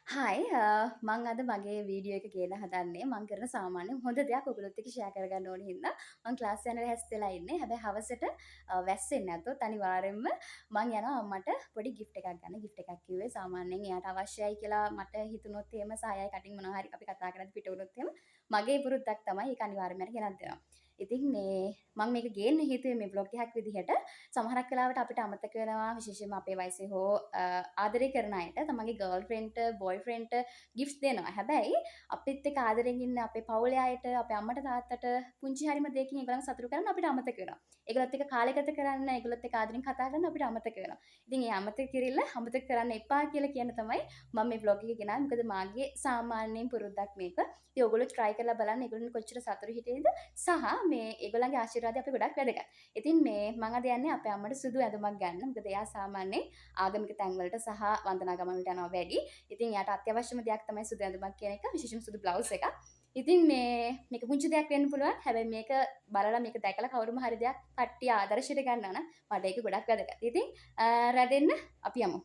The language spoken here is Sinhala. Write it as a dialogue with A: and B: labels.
A: හයි මං අද මගේ වීඩියෝ එක කියලා හදන්නේ මං කරන සාමාන්‍ය හොඳ දෙයක් ඔයගොල්ලොත් එක්ක ෂෙයා කරගන්න ඕන හින්දා මං ක්ලාස් යන්න රැස් වෙලා ඉන්නේ. හැබැයි හවසට වැස්සෙන්නේ නැතොත් අනිවාර්යෙන්ම මං යනවා අම්මට පොඩි ගිෆ්ට් එකක් ගන්න. ගිෆ්ට් එකක් කිව්වේ සාමාන්‍යයෙන් එයාට අවශ්‍යයි කියලා මට හිතුනොත් එහෙම සායයි කටින් මොනවා හරි අපි කතා කරද්දි පිට වුණොත් එහෙම මගේ පුරුද්දක් තමයි ඒක අනිවාර්යෙන්ම යාට ගෙනත් දෙනවා. ඉතින් මේ මං මේක ගේන්න හේතුවේ මේ බ්ලොග් එකක් විදිහට සමහරක් වෙලාවට අපිට අමතක වෙනවා විශේෂයෙන්ම අපේ වයසේ හෝ ආදරය කරන අයට තමන්ගේ ගර්ල් ෆ්‍රෙන්ඩ්ට බොයි ෆ්‍රෙන්ඩ්ට ගිෆ්ට්ස් දෙනවා. හැබැයි අපිත් එක්ක ආදරෙන් ඉන්න අපේ පවුලේ අයට අපේ අම්මට තාත්තට පුංචි හරිම දෙයකින් ඒගොල්ලන් සතුටු කරන්න අපිට අමතක වෙනවා. ඒගොල්ලොත් එක්ක කාලය ගත කරන්න ඒගොල්ලොත් එක්ක ආදරෙන් කතා කරන්න අපිට අමතක වෙනවා. ඉතින් ඒ අමතක කිරිල්ල අමතක කරන්න එපා කියලා කියන තමයි මම මේ බ්ලොග් එක ගෙනාවේ. මොකද මාගේ සාමාන්‍යයෙන් පුරුද්දක් මේක. ඉතින් ඔයගොල්ලෝ try කරලා බලන්න ඒගොල්ලන් කොච්චර සතුටු හිටියේද සහ මේ ඒගොල්ලන්ගේ ආශිර්වාදය අපිට ගොඩක් වැදගත්. ඉතින් මේ මම අද යන්නේ අපේ අම්මට සුදු ඇඳුමක් ගන්න. මොකද එයා සාමාන්‍යයෙන් ආගමික තැන්වලට සහ වන්දනා ගමන් වලට යනවා වැඩි. ඉතින් එයාට අත්‍යවශ්‍යම දෙයක් තමයි සුදු ඇඳුමක් කියන එක. විශේෂයෙන්ම සුදු බ්ලවුස් එකක්. ඉතින් මේක පුංචි දෙයක් වෙන්න පුළුවන්. හැබැයි මේක බලලා මේක දැකලා කවුරුම හරි දෙයක් කට්ටිය ආදර්ශයට ගන්නවා නම් මට ඒක ගොඩක් වැදගත්. ඉතින් රැඳෙන්න අපි යමු.